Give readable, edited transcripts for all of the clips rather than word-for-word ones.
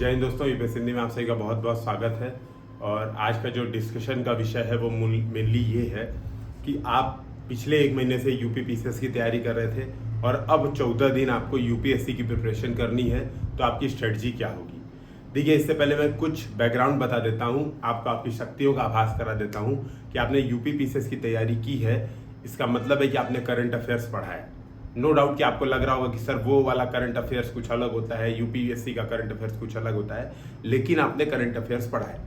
जय हिंद दोस्तों, यूपीएससी हिंदी में आप सभी का बहुत बहुत स्वागत है। और आज का जो डिस्कशन का विषय है वो मेनली ये है कि आप पिछले एक महीने से यूपी पीसीएस की तैयारी कर रहे थे और अब 14 दिन आपको यूपीएससी की प्रिपरेशन करनी है, तो आपकी स्ट्रेटजी क्या होगी। देखिए, इससे पहले मैं कुछ बैकग्राउंड बता देता हूँ, आपको आपकी शक्तियों का आभास करा देता हूँ कि आपने यूपी पीसीएस की तैयारी की है। इसका मतलब है कि आपने करंट अफेयर्स पढ़ा है। नो डाउट कि आपको लग रहा होगा कि सर वो वाला करंट अफेयर्स कुछ अलग होता है, यूपीएससी का करंट अफेयर्स कुछ अलग होता है, लेकिन आपने करंट अफेयर्स पढ़ा है।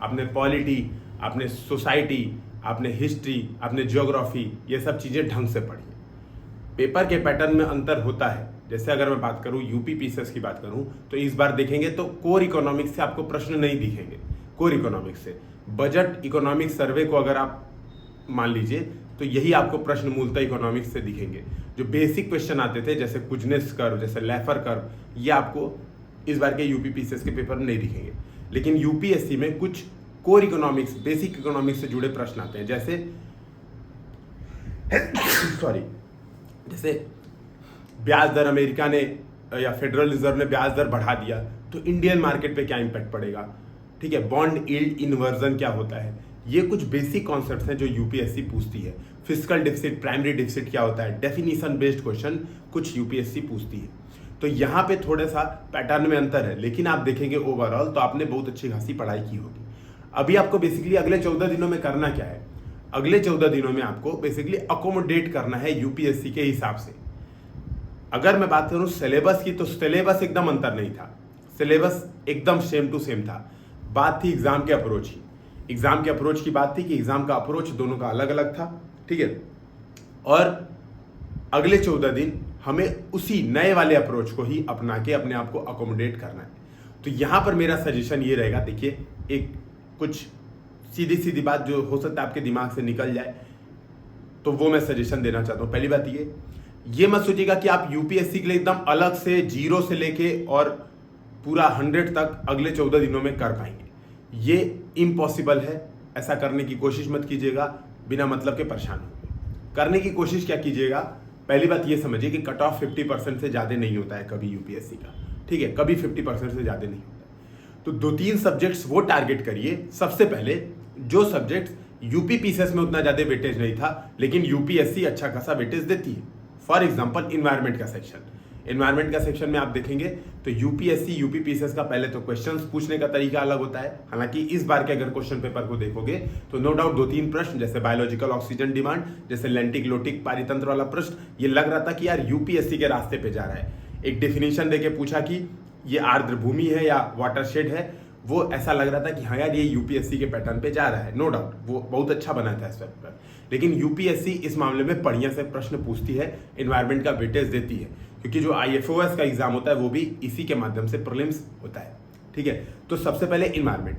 आपने पॉलिटी, आपने सोसाइटी, आपने हिस्ट्री, आपने ज्योग्राफी, ये सब चीज़ें ढंग से पढ़ी है। पेपर के पैटर्न में अंतर होता है। जैसे अगर मैं बात करूँ यूपी पीसीएस की बात करूँ तो इस बार देखेंगे तो कोर इकोनॉमिक्स से आपको प्रश्न नहीं दिखेंगे। कोर इकोनॉमिक्स से बजट इकोनॉमिक सर्वे को अगर आप मान लीजिए तो यही आपको प्रश्न मूलतः इकोनॉमिक्स से दिखेंगे। जो बेसिक क्वेश्चन आते थे जैसे कुजनेस कर्व, जैसे लेफर कर्व, ये आपको इस बार के यूपी पीसीएस के पेपर में नहीं दिखेंगे। लेकिन यूपीएससी में कुछ कोर इकोनॉमिक्स, बेसिक इकोनॉमिक्स से जुड़े प्रश्न आते हैं। जैसे जैसे ब्याज दर अमेरिका ने या फेडरल रिजर्व ने ब्याज दर बढ़ा दिया तो इंडियन मार्केट पे क्या इंपैक्ट पड़ेगा, ठीक है। बॉन्ड यील्ड इन्वर्जन क्या होता है, ये कुछ बेसिक कॉन्सेप्ट्स हैं जो यूपीएससी पूछती है। फिस्कल डिफिसिट, प्राइमरी डिफिसिट क्या होता है, डेफिनेशन बेस्ड क्वेश्चन कुछ यूपीएससी पूछती है। तो यहाँ पे थोड़ा सा पैटर्न में अंतर है, लेकिन आप देखेंगे ओवरऑल तो आपने बहुत अच्छी खासी पढ़ाई की होगी। अभी आपको बेसिकली अगले 14 दिनों में करना क्या है, अगले 14 दिनों में आपको बेसिकली अकोमोडेट करना है यूपीएससी के हिसाब से। अगर मैं बात करूं सिलेबस की तो सिलेबस एकदम अंतर नहीं था, सिलेबस एकदम सेम टू सेम था। बात थी एग्जाम के अप्रोच की। एग्जाम के अप्रोच की बात थी कि एग्जाम का अप्रोच दोनों का अलग अलग था, ठीक है। और अगले 14 दिन हमें उसी नए वाले अप्रोच को ही अपना के अपने आप को अकोमोडेट करना है। तो यहां पर मेरा सजेशन ये रहेगा, देखिए एक कुछ सीधी सीधी बात जो हो सकता है आपके दिमाग से निकल जाए, तो वो मैं सजेशन देना चाहता हूं। पहली बात ये मत सोचिएगा कि आप यूपीएससी के लिए एकदम अलग से 0 से लेके और पूरा 100 तक अगले 14 दिनों में कर पाएंगे। ये इम्पॉसिबल है। ऐसा करने की कोशिश मत कीजिएगा, बिना मतलब के परेशान होंगे। करने की कोशिश क्या कीजिएगा, पहली बात ये समझिए कि कट ऑफ 50% से ज़्यादा नहीं होता है कभी यूपीएससी का, ठीक है। कभी 50% से ज़्यादा नहीं होता है। तो 2-3 सब्जेक्ट्स वो टारगेट करिए। सबसे पहले जो सब्जेक्ट्स यूपी पीसीएस में उतना ज़्यादा वेटेज नहीं था लेकिन यूपीएससी अच्छा खासा वेटेज देती है। फॉर एग्जाम्पल इन्वायरमेंट का सेक्शन, इन्वायरमेंट का सेक्शन में आप देखेंगे तो यूपीएससी यूपी पीसीएस का पहले तो क्वेश्चंस पूछने का तरीका अलग होता है। हालांकि इस बार के अगर क्वेश्चन पेपर को देखोगे तो नो डाउट 2-3 प्रश्न जैसे बायोलॉजिकल ऑक्सीजन डिमांड, जैसे लेंटिक लोटिक पारितंत्र वाला प्रश्न, ये लग रहा था कि यार यूपीएससी के रास्ते पे जा रहा है। एक डेफिनेशन देके पूछा कि ये आर्द्र भूमि है या वाटरशेड है, वो ऐसा लग रहा था कि हाँ यार ये यूपीएससी के पैटर्न पे जा रहा है। नो डाउट वो बहुत अच्छा बना था इस पेपर। लेकिन यूपीएससी इस मामले में बढ़िया से प्रश्न पूछती है, एनवायरमेंट का वेटेज देती है, क्योंकि जो आईएफओएस का एग्जाम होता है वो भी इसी के माध्यम से प्रीलिम्स होता है, ठीक है। तो सबसे पहले इन्वायरमेंट।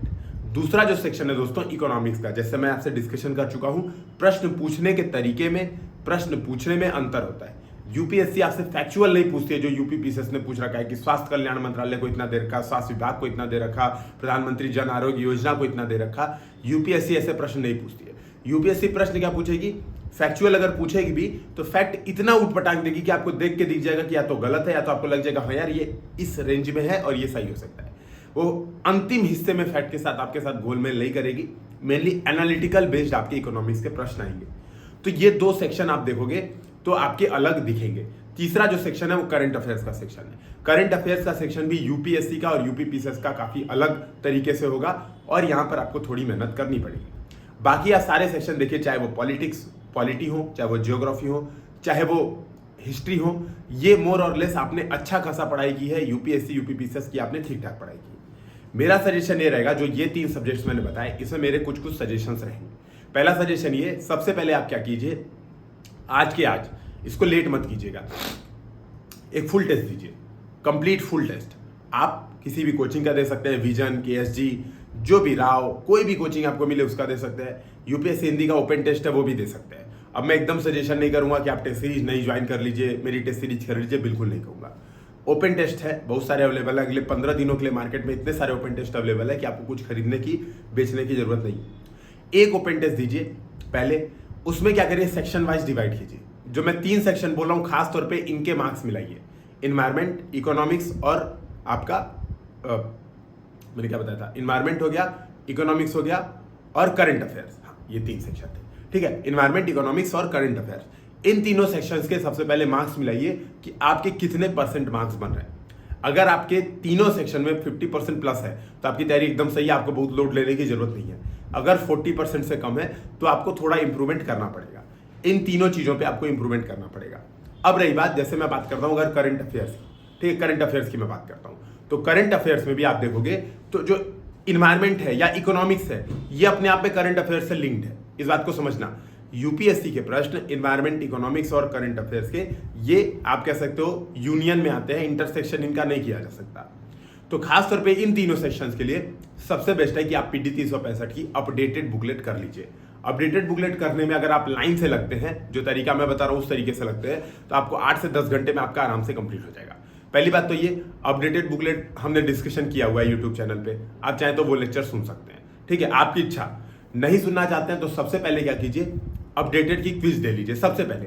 दूसरा जो सेक्शन है दोस्तों इकोनॉमिक्स का, जैसे मैं आपसे डिस्कशन कर चुका हूं, प्रश्न पूछने के तरीके में, प्रश्न पूछने में अंतर होता है। यूपीएससी आपसे फैक्चुअल नहीं पूछती है जो यूपी पीसीएस ने पूछ रखा है कि स्वास्थ्य कल्याण मंत्रालय को इतना दे रखा, स्वास्थ्य विभाग को इतना दे रखा, प्रधानमंत्री जन आरोग्य योजना को इतना दे रखा। यूपीएससी ऐसे प्रश्न नहीं पूछती है। यूपीएससी प्रश्न क्या पूछेगी, फैक्चुअल अगर पूछेगी भी तो फैक्ट इतना उठपटांग देगी कि आपको देख के दिख जाएगा कि या तो गलत है या तो आपको लग जाएगा हाँ यार ये इस रेंज में है और ये सही हो सकता है। वो अंतिम हिस्से में फैक्ट के साथ आपके साथ गोलमेल नहीं करेगी। मेनली एनालिटिकल बेस्ड आपके इकोनॉमिक्स के प्रश्न आएंगे। तो ये 2 सेक्शन आप देखोगे तो आपके अलग दिखेंगे। तीसरा जो सेक्शन है वो करंट अफेयर्स का सेक्शन है। करंट अफेयर्स का सेक्शन भी यूपीएससी का और यूपी पीसीएस का काफी अलग तरीके से होगा और यहाँ पर आपको थोड़ी मेहनत करनी पड़ेगी। बाकी आप सारे सेक्शन देखिए, चाहे वो पॉलिटी हो, चाहे वो ज्योग्राफी हो, चाहे वो हिस्ट्री हो, ये मोर और लेस आपने अच्छा खासा पढ़ाई की है। यूपीएससी यूपी पीसीएस की आपने ठीक ठाक पढ़ाई की। मेरा सजेशन ये रहेगा, जो ये 3 सब्जेक्ट्स मैंने बताए इसमें मेरे कुछ सजेशंस रहेंगे। पहला सजेशन ये, सबसे पहले आप क्या कीजिए, आज के आज इसको लेट मत कीजिएगा, एक फुल टेस्ट दीजिए, कंप्लीट फुल टेस्ट। आप किसी भी कोचिंग का दे सकते हैं, विजन, केएसजी, जो भी राव, कोई भी कोचिंग आपको मिले उसका दे सकते हैं। यूपीएससी हिंदी का ओपन टेस्ट है वो भी दे सकते हैं। अब मैं एकदम सजेशन नहीं करूंगा कि आप टेस्ट सीरीज नहीं ज्वाइन कर लीजिए, मेरी टेस्ट सीरीज कर लीजिए, बिल्कुल नहीं कहूंगा। ओपन टेस्ट है, बहुत सारे अवेलेबल है। अगले 15 दिनों के लिए मार्केट में इतने सारे ओपन टेस्ट अवेलेबल है कि आपको कुछ खरीदने की, बेचने की जरूरत नहीं। एक ओपन टेस्ट दीजिए पहले, उसमें क्या करिए, सेक्शन वाइज डिवाइड कीजिए। जो मैं 3 सेक्शन बोल रहा हूँ खास तौर पे इनके मार्क्स मिलाइए, इन्वायरमेंट, इकोनॉमिक्स और आपका मैंने क्या बताया था, इन्वायरमेंट हो गया, इकोनॉमिक्स हो गया और करंट अफेयर्स। हाँ, ये 3 सेक्शन थे, ठीक है, इन्वायरमेंट, इकोनॉमिक्स और करंट अफेयर्स। इन तीनों सेक्शंस के सबसे पहले मार्क्स मिलाइए कि आपके कितने परसेंट मार्क्स बन रहे हैं। अगर आपके तीनों सेक्शन में 50% प्लस है तो आपकी तैयारी एकदम सही है, आपको बहुत लोड लेने की जरूरत नहीं है। अगर 40% से कम है तो आपको थोड़ा इंप्रूवमेंट करना पड़ेगा। इन तीनों चीजों पे आपको इंप्रूवमेंट करना पड़ेगा। अब रही बात, जैसे मैं बात करता हूं अगर करंट अफेयर्स की, ठीक है, करंट अफेयर्स की मैं बात करता हूं, तो करंट अफेयर्स में भी आप देखोगे तो जो इन्वायरमेंट है या इकोनॉमिक्स है, ये अपने आप में करंट अफेयर्स से लिंक्ड है। इस बात को समझना, यूपीएससी के प्रश्न इन्वायरमेंट, इकोनॉमिक्स और करंट अफेयर्स के, ये आप कह सकते हो यूनियन में आते हैं, इंटरसेक्शन इनका नहीं किया जा सकता। तो खास तौर पे इन तीनों सेक्शंस के लिए सबसे बेस्ट है कि आप पीटी 365 की अपडेटेड बुकलेट कर लीजिए। अपडेटेड बुकलेट करने में अगर आप लाइन से लगते हैं, जो तरीका मैं बता रहा हूं उस तरीके से लगते हैं, तो आपको 8 से 10 घंटे में आपका आराम से कंप्लीट हो जाएगा। पहली बात तो ये अपडेटेड बुकलेट हमने डिस्कशन किया हुआ है यूट्यूब चैनल पे, आप चाहें तो वो लेक्चर सुन सकते हैं, ठीक है, आपकी इच्छा। नहीं सुनना चाहते हैं तो सबसे पहले क्या कीजिए, अपडेटेड की क्विज दे लीजिए। सबसे पहले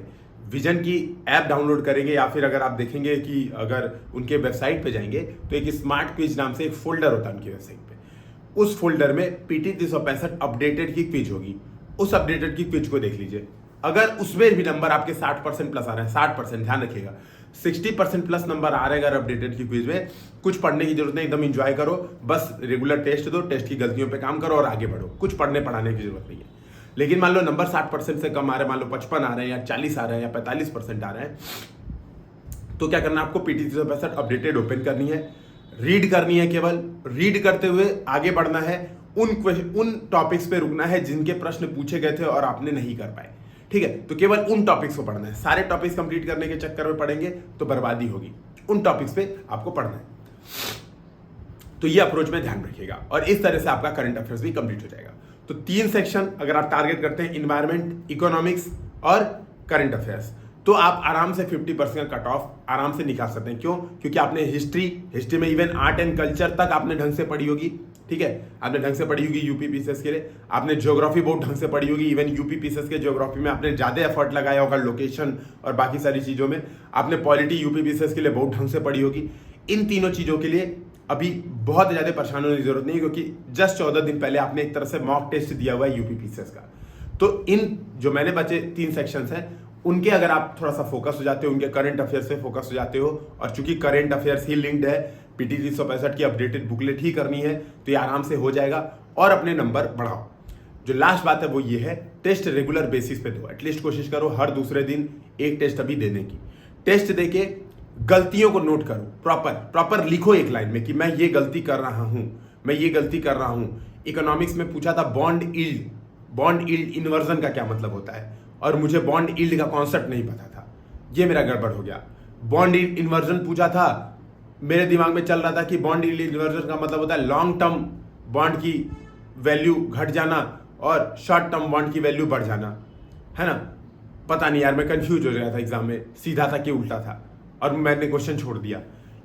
विजन की ऐप डाउनलोड करेंगे या फिर अगर आप देखेंगे कि अगर उनके वेबसाइट पे जाएंगे तो एक स्मार्ट क्विज नाम से एक फोल्डर होता है उनकी वेबसाइट पे। उस फोल्डर में पीटी 365 अपडेटेड की क्विज होगी, उस अपडेटेड की क्विज को देख लीजिए। अगर उसमें भी नंबर आपके 60% प्लस आ रहे हैं, 60%, ध्यान रखिएगा, 60% प्लस नंबर आ रहे हैं अगर अपडेटेड की क्विज में, कुछ पढ़ने की जरूरत नहीं, एकदम एंजॉय करो, बस रेगुलर टेस्ट दो, टेस्ट की गलतियों पे काम करो और आगे बढ़ो, कुछ पढ़ने पढ़ाने की जरूरत नहीं है। लेकिन मान लो नंबर 60% से कम आ रहे हैं, मान लो 55 आ रहे हैं या 40 आ रहे हैं या 45% आ रहे हैं, तो क्या करना है आपको, पीटी 365 अपडेटेड ओपन करनी है, रीड करनी है, केवल रीड करते हुए आगे बढ़ना है, उन टॉपिक्स पे रुकना है जिनके प्रश्न पूछे गए थे और आपने नहीं कर पाए, ठीक है, तो केवल उन टॉपिक्स को पढ़ना है। सारे टॉपिक्स कंप्लीट करने के चक्कर में पढ़ेंगे तो बर्बादी होगी, उन टॉपिक्स पे आपको पढ़ना है। तो ये अप्रोच में ध्यान रखिएगा और इस तरह से आपका करंट अफेयर्स भी कंप्लीट हो जाएगा। तो 3 सेक्शन अगर आप टारगेट करते हैं, इन्वायरमेंट, इकोनॉमिक्स और करंट अफेयर्स, तो आप आराम से 50% का कट ऑफ आराम से निकाल सकते हैं। क्यों? क्योंकि आपने हिस्ट्री में इवन आर्ट एंड कल्चर तक आपने ढंग से पढ़ी होगी, ठीक है, आपने ढंग से पढ़ी होगी यूपी पीसीएस के लिए, आपने ज्योग्राफी बहुत ढंग से पढ़ी होगी, इवन यूपी पीसीएस के ज्योग्राफी में आपने ज्यादा एफर्ट लगाया होगा, लोकेशन और बाकी सारी चीजों में। आपने पॉलिटी यूपी पीसीएस के लिए बहुत ढंग से पढ़ी होगी। इन तीनों चीजों के लिए अभी बहुत ज्यादा परेशान होने की जरूरत नहीं, क्योंकि जस्ट 14 दिन पहले आपने एक तरह से मॉक टेस्ट दिया हुआ है यूपी पीसीएस का। तो इन जो मैंने बचे 3 सेक्शंस हैं, उनके अगर आप थोड़ा सा फोकस हो जाते हो, उनके करंट अफेयर्स पे फोकस हो जाते हो, और चूंकि करंट अफेयर्स ही लिंक्ड है, पीटी 365 की अपडेटेड बुकलेट ही करनी है, तो ये आराम से हो जाएगा और अपने नंबर बढ़ाओ। जो लास्ट बात है वो ये है, टेस्ट रेगुलर बेसिस पे दो, एटलीस्ट कोशिश करो हर दूसरे दिन एक टेस्ट अभी देने की। टेस्ट देके गलतियों को नोट करो, प्रॉपर लिखो एक लाइन में कि मैं ये गलती कर रहा हूं, मैं ये गलती कर रहा हूं। इकोनॉमिक्स में पूछा था बॉन्ड यील्ड इन्वर्जन का क्या मतलब होता है, और मुझे बॉन्ड यील्ड का कॉन्सेप्ट नहीं पता था, ये मेरा गड़बड़ हो गया। बॉन्ड यील्ड इन्वर्जन पूछा था, मेरे दिमाग में चल रहा था कि बॉन्ड यील्ड इन्वर्जन का मतलब होता है लॉन्ग टर्म बॉन्ड की वैल्यू घट जाना और शॉर्ट टर्म बॉन्ड की वैल्यू बढ़ जाना, है ना। पता नहीं यार, मैं कंफ्यूज हो गया था एग्जाम में, सीधा था कि उल्टा था, और मैंने क्वेश्चन छोड़ दिया।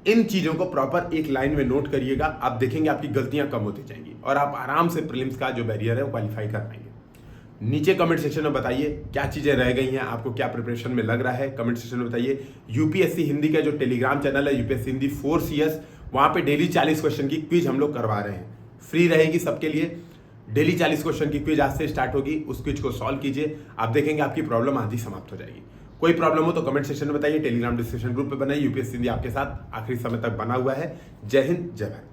इन चीजों को प्रॉपर एक लाइन में नोट करिएगा, आप देखेंगे आपकी गलतियां कम होती जाएंगी और आप आराम से प्रीलिम्स का जो बैरियर है वो क्वालिफाई कर पाएंगे। नीचे कमेंट सेक्शन में बताइए क्या चीजें रह गई हैं, आपको क्या प्रिपरेशन में लग रहा है, कमेंट सेक्शन में बताइए। यूपीएससी हिंदी का जो टेलीग्राम चैनल है यूपीएससी हिंदी 4 CS, वहां पे डेली 40 क्वेश्चन की क्विज हम लोग करवा रहे हैं, फ्री रहेगी सबके लिए। डेली 40 क्वेश्चन की क्विज आज से स्टार्ट होगी, उस क्विज को सॉल्व कीजिए, आप देखेंगे आपकी प्रॉब्लम आधी समाप्त हो जाएगी। कोई प्रॉब्लम हो तो कमेंट सेक्शन में बताइए, टेलीग्राम डिस्कशन ग्रुप पे बनाइए। यूपीएससी हिंदी आपके साथ आखिरी समय तक बना हुआ है। जय हिंद, जय भारत।